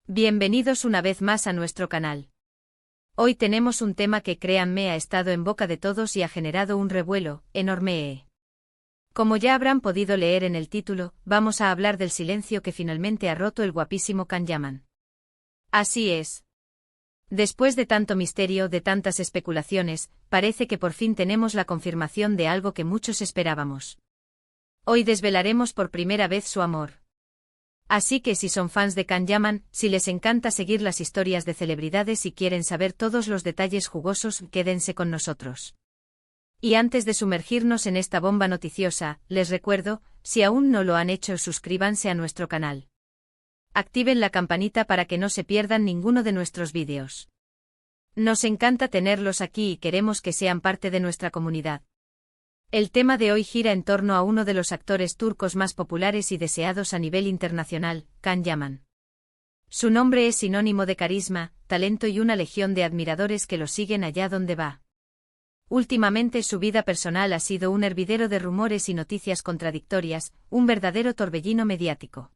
Bienvenidos una vez más a nuestro canal. Hoy tenemos un tema que créanme ha estado en boca de todos y ha generado un revuelo enorme. Como ya habrán podido leer en el título, vamos a hablar del silencio que finalmente ha roto el guapísimo Can Yaman. Así es. Después de tanto misterio, de tantas especulaciones, parece que por fin tenemos la confirmación de algo que muchos esperábamos. Hoy desvelaremos por primera vez su amor. Así que si son fans de Can Yaman, si les encanta seguir las historias de celebridades y quieren saber todos los detalles jugosos, quédense con nosotros. Y antes de sumergirnos en esta bomba noticiosa, les recuerdo, si aún no lo han hecho, suscríbanse a nuestro canal. Activen la campanita para que no se pierdan ninguno de nuestros vídeos. Nos encanta tenerlos aquí y queremos que sean parte de nuestra comunidad. El tema de hoy gira en torno a uno de los actores turcos más populares y deseados a nivel internacional, Can Yaman. Su nombre es sinónimo de carisma, talento y una legión de admiradores que lo siguen allá donde va. Últimamente su vida personal ha sido un hervidero de rumores y noticias contradictorias, un verdadero torbellino mediático.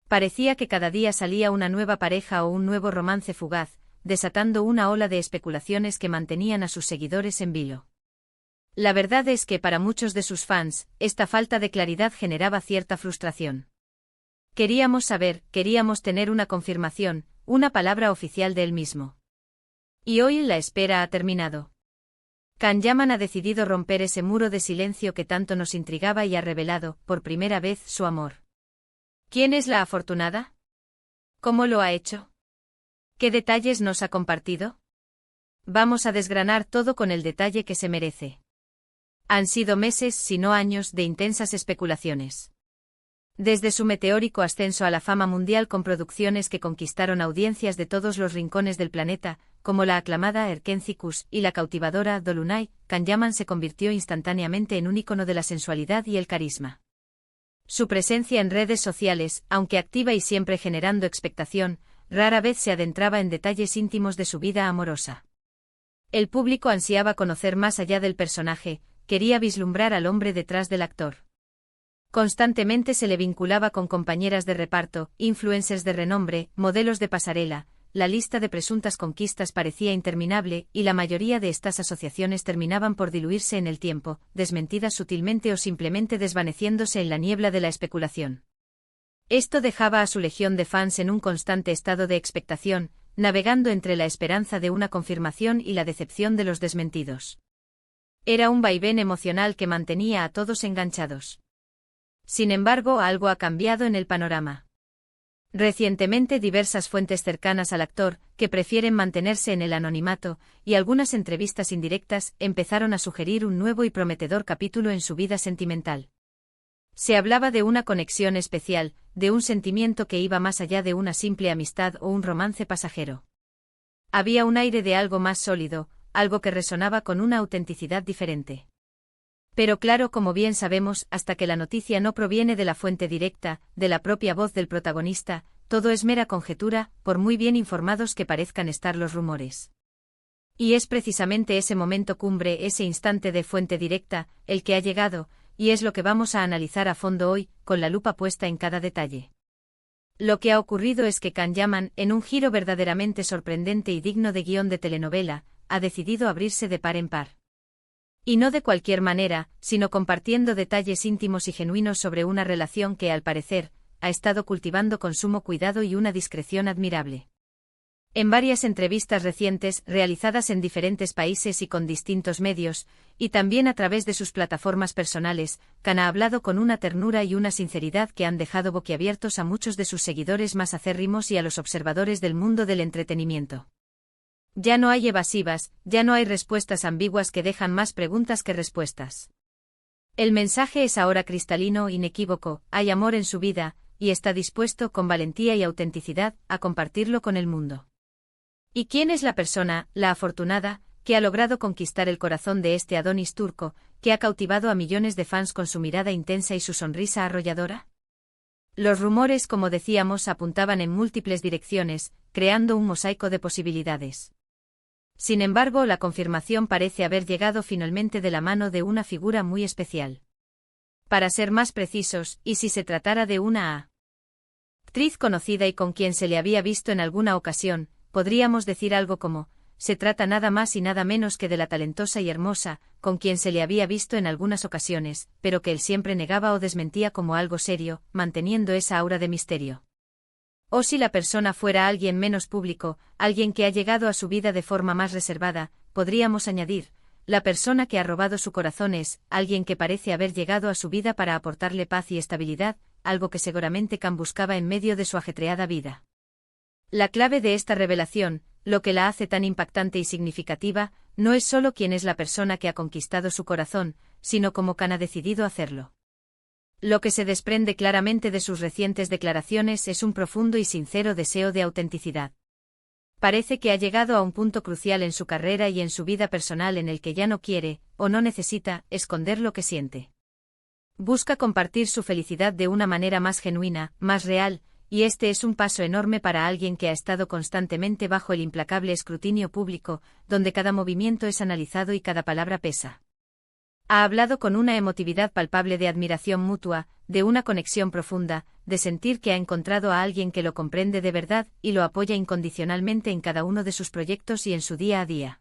Parecía que cada día salía una nueva pareja o un nuevo romance fugaz, desatando una ola de especulaciones que mantenían a sus seguidores en vilo. La verdad es que para muchos de sus fans, esta falta de claridad generaba cierta frustración. Queríamos saber, queríamos tener una confirmación, una palabra oficial de él mismo. Y hoy la espera ha terminado. Can Yaman ha decidido romper ese muro de silencio que tanto nos intrigaba y ha revelado, por primera vez, su amor. ¿Quién es la afortunada? ¿Cómo lo ha hecho? ¿Qué detalles nos ha compartido? Vamos a desgranar todo con el detalle que se merece. Han sido meses, si no años, de intensas especulaciones. Desde su meteórico ascenso a la fama mundial con producciones que conquistaron audiencias de todos los rincones del planeta, como la aclamada Erkenci y la cautivadora Dolunay, Can Yaman se convirtió instantáneamente en un ícono de la sensualidad y el carisma. Su presencia en redes sociales, aunque activa y siempre generando expectación, rara vez se adentraba en detalles íntimos de su vida amorosa. El público ansiaba conocer más allá del personaje, quería vislumbrar al hombre detrás del actor. Constantemente se le vinculaba con compañeras de reparto, influencers de renombre, modelos de pasarela, la lista de presuntas conquistas parecía interminable y la mayoría de estas asociaciones terminaban por diluirse en el tiempo, desmentidas sutilmente o simplemente desvaneciéndose en la niebla de la especulación. Esto dejaba a su legión de fans en un constante estado de expectación, navegando entre la esperanza de una confirmación y la decepción de los desmentidos. Era un vaivén emocional que mantenía a todos enganchados. Sin embargo, algo ha cambiado en el panorama. Recientemente diversas fuentes cercanas al actor, que prefieren mantenerse en el anonimato, y algunas entrevistas indirectas, empezaron a sugerir un nuevo y prometedor capítulo en su vida sentimental. Se hablaba de una conexión especial, de un sentimiento que iba más allá de una simple amistad o un romance pasajero. Había un aire de algo más sólido, algo que resonaba con una autenticidad diferente. Pero claro, como bien sabemos, hasta que la noticia no proviene de la fuente directa, de la propia voz del protagonista, todo es mera conjetura, por muy bien informados que parezcan estar los rumores. Y es precisamente ese momento cumbre, ese instante de fuente directa, el que ha llegado, y es lo que vamos a analizar a fondo hoy, con la lupa puesta en cada detalle. Lo que ha ocurrido es que Can Yaman, en un giro verdaderamente sorprendente y digno de guión de telenovela, ha decidido abrirse de par en par. Y no de cualquier manera, sino compartiendo detalles íntimos y genuinos sobre una relación que, al parecer, ha estado cultivando con sumo cuidado y una discreción admirable. En varias entrevistas recientes, realizadas en diferentes países y con distintos medios, y también a través de sus plataformas personales, Can ha hablado con una ternura y una sinceridad que han dejado boquiabiertos a muchos de sus seguidores más acérrimos y a los observadores del mundo del entretenimiento. Ya no hay evasivas, ya no hay respuestas ambiguas que dejan más preguntas que respuestas. El mensaje es ahora cristalino, inequívoco, hay amor en su vida, y está dispuesto, con valentía y autenticidad, a compartirlo con el mundo. ¿Y quién es la persona, la afortunada, que ha logrado conquistar el corazón de este Adonis turco, que ha cautivado a millones de fans con su mirada intensa y su sonrisa arrolladora? Los rumores, como decíamos, apuntaban en múltiples direcciones, creando un mosaico de posibilidades. Sin embargo, la confirmación parece haber llegado finalmente de la mano de una figura muy especial. Para ser más precisos, y si se tratara de una actriz conocida y con quien se le había visto en alguna ocasión, podríamos decir algo como, se trata nada más y nada menos que de la talentosa y hermosa, con quien se le había visto en algunas ocasiones, pero que él siempre negaba o desmentía como algo serio, manteniendo esa aura de misterio. O si la persona fuera alguien menos público, alguien que ha llegado a su vida de forma más reservada, podríamos añadir, la persona que ha robado su corazón es alguien que parece haber llegado a su vida para aportarle paz y estabilidad, algo que seguramente Khan buscaba en medio de su ajetreada vida. La clave de esta revelación, lo que la hace tan impactante y significativa, no es solo quién es la persona que ha conquistado su corazón, sino cómo Khan ha decidido hacerlo. Lo que se desprende claramente de sus recientes declaraciones es un profundo y sincero deseo de autenticidad. Parece que ha llegado a un punto crucial en su carrera y en su vida personal en el que ya no quiere, o no necesita, esconder lo que siente. Busca compartir su felicidad de una manera más genuina, más real, y este es un paso enorme para alguien que ha estado constantemente bajo el implacable escrutinio público, donde cada movimiento es analizado y cada palabra pesa. Ha hablado con una emotividad palpable de admiración mutua, de una conexión profunda, de sentir que ha encontrado a alguien que lo comprende de verdad y lo apoya incondicionalmente en cada uno de sus proyectos y en su día a día.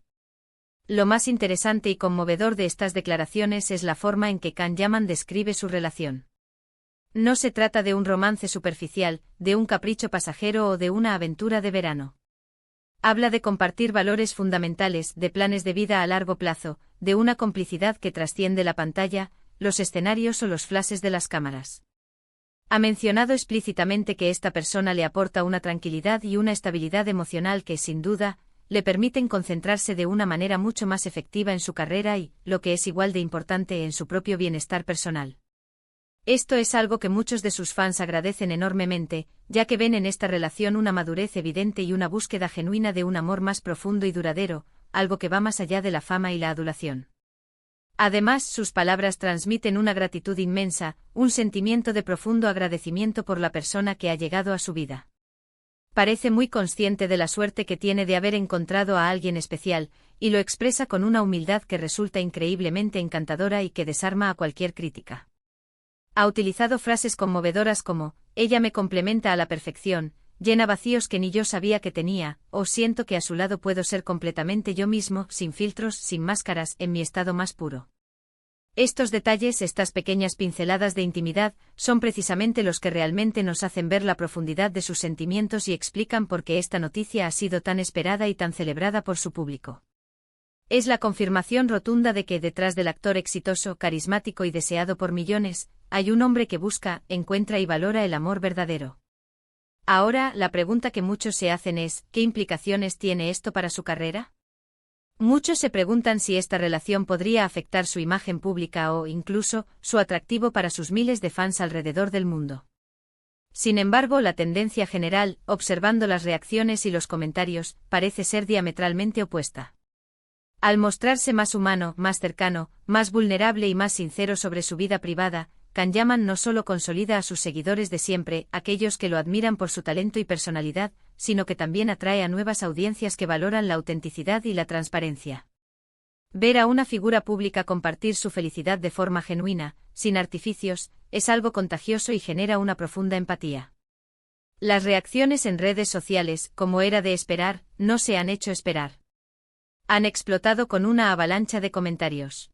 Lo más interesante y conmovedor de estas declaraciones es la forma en que Khan Yaman describe su relación. No se trata de un romance superficial, de un capricho pasajero o de una aventura de verano. Habla de compartir valores fundamentales, de planes de vida a largo plazo, de una complicidad que trasciende la pantalla, los escenarios o los flashes de las cámaras. Ha mencionado explícitamente que esta persona le aporta una tranquilidad y una estabilidad emocional que, sin duda, le permiten concentrarse de una manera mucho más efectiva en su carrera y, lo que es igual de importante, en su propio bienestar personal. Esto es algo que muchos de sus fans agradecen enormemente, ya que ven en esta relación una madurez evidente y una búsqueda genuina de un amor más profundo y duradero, algo que va más allá de la fama y la adulación. Además, sus palabras transmiten una gratitud inmensa, un sentimiento de profundo agradecimiento por la persona que ha llegado a su vida. Parece muy consciente de la suerte que tiene de haber encontrado a alguien especial, y lo expresa con una humildad que resulta increíblemente encantadora y que desarma a cualquier crítica. Ha utilizado frases conmovedoras como, ella me complementa a la perfección, llena vacíos que ni yo sabía que tenía, o siento que a su lado puedo ser completamente yo mismo, sin filtros, sin máscaras, en mi estado más puro. Estos detalles, estas pequeñas pinceladas de intimidad, son precisamente los que realmente nos hacen ver la profundidad de sus sentimientos y explican por qué esta noticia ha sido tan esperada y tan celebrada por su público. Es la confirmación rotunda de que detrás del actor exitoso, carismático y deseado por millones, hay un hombre que busca, encuentra y valora el amor verdadero. Ahora, la pregunta que muchos se hacen es, ¿qué implicaciones tiene esto para su carrera? Muchos se preguntan si esta relación podría afectar su imagen pública o, incluso, su atractivo para sus miles de fans alrededor del mundo. Sin embargo, la tendencia general, observando las reacciones y los comentarios, parece ser diametralmente opuesta. Al mostrarse más humano, más cercano, más vulnerable y más sincero sobre su vida privada, Khan Yaman no solo consolida a sus seguidores de siempre, aquellos que lo admiran por su talento y personalidad, sino que también atrae a nuevas audiencias que valoran la autenticidad y la transparencia. Ver a una figura pública compartir su felicidad de forma genuina, sin artificios, es algo contagioso y genera una profunda empatía. Las reacciones en redes sociales, como era de esperar, no se han hecho esperar. Han explotado con una avalancha de comentarios.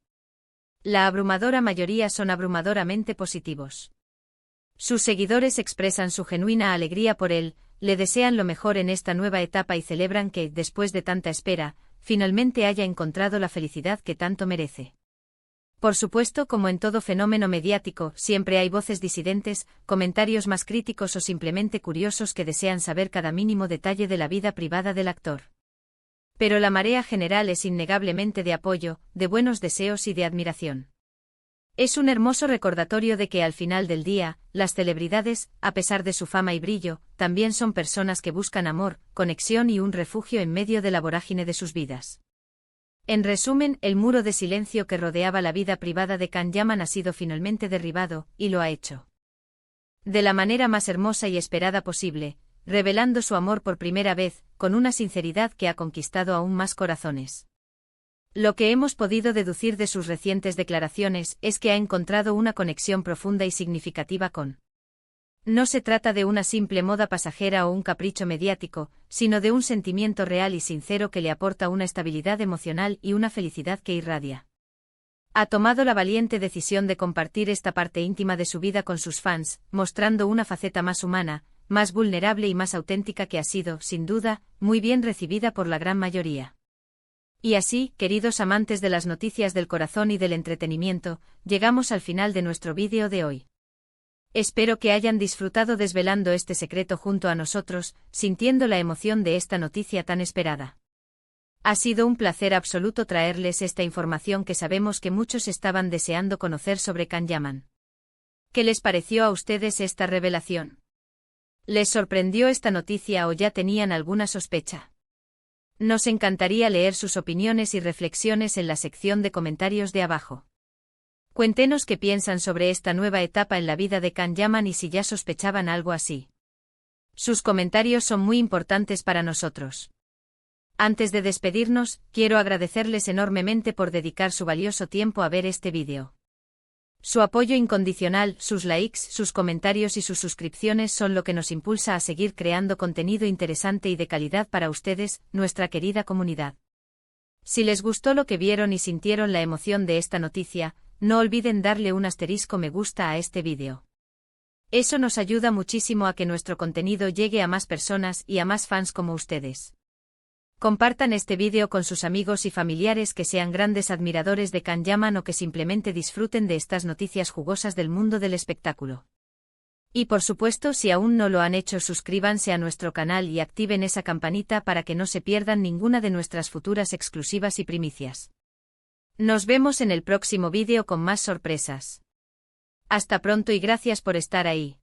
La abrumadora mayoría son abrumadoramente positivos. Sus seguidores expresan su genuina alegría por él, le desean lo mejor en esta nueva etapa y celebran que, después de tanta espera, finalmente haya encontrado la felicidad que tanto merece. Por supuesto, como en todo fenómeno mediático, siempre hay voces disidentes, comentarios más críticos o simplemente curiosos que desean saber cada mínimo detalle de la vida privada del actor. Pero la marea general es innegablemente de apoyo, de buenos deseos y de admiración. Es un hermoso recordatorio de que al final del día, las celebridades, a pesar de su fama y brillo, también son personas que buscan amor, conexión y un refugio en medio de la vorágine de sus vidas. En resumen, el muro de silencio que rodeaba la vida privada de Khan Yaman ha sido finalmente derribado, y lo ha hecho de la manera más hermosa y esperada posible, revelando su amor por primera vez, con una sinceridad que ha conquistado aún más corazones. Lo que hemos podido deducir de sus recientes declaraciones es que ha encontrado una conexión profunda y significativa con No se trata de una simple moda pasajera o un capricho mediático, sino de un sentimiento real y sincero que le aporta una estabilidad emocional y una felicidad que irradia. Ha tomado la valiente decisión de compartir esta parte íntima de su vida con sus fans, mostrando una faceta más humana, más vulnerable y más auténtica que ha sido, sin duda, muy bien recibida por la gran mayoría. Y así, queridos amantes de las noticias del corazón y del entretenimiento, llegamos al final de nuestro vídeo de hoy. Espero que hayan disfrutado desvelando este secreto junto a nosotros, sintiendo la emoción de esta noticia tan esperada. Ha sido un placer absoluto traerles esta información que sabemos que muchos estaban deseando conocer sobre Can Yaman. ¿Qué les pareció a ustedes esta revelación? ¿Les sorprendió esta noticia o ya tenían alguna sospecha? Nos encantaría leer sus opiniones y reflexiones en la sección de comentarios de abajo. Cuéntenos qué piensan sobre esta nueva etapa en la vida de Can Yaman y si ya sospechaban algo así. Sus comentarios son muy importantes para nosotros. Antes de despedirnos, quiero agradecerles enormemente por dedicar su valioso tiempo a ver este vídeo. Su apoyo incondicional, sus likes, sus comentarios y sus suscripciones son lo que nos impulsa a seguir creando contenido interesante y de calidad para ustedes, nuestra querida comunidad. Si les gustó lo que vieron y sintieron la emoción de esta noticia, no olviden darle un asterisco me gusta a este vídeo. Eso nos ayuda muchísimo a que nuestro contenido llegue a más personas y a más fans como ustedes. Compartan este vídeo con sus amigos y familiares que sean grandes admiradores de Can Yaman o que simplemente disfruten de estas noticias jugosas del mundo del espectáculo. Y por supuesto, si aún no lo han hecho, suscríbanse a nuestro canal y activen esa campanita para que no se pierdan ninguna de nuestras futuras exclusivas y primicias. Nos vemos en el próximo vídeo con más sorpresas. Hasta pronto y gracias por estar ahí.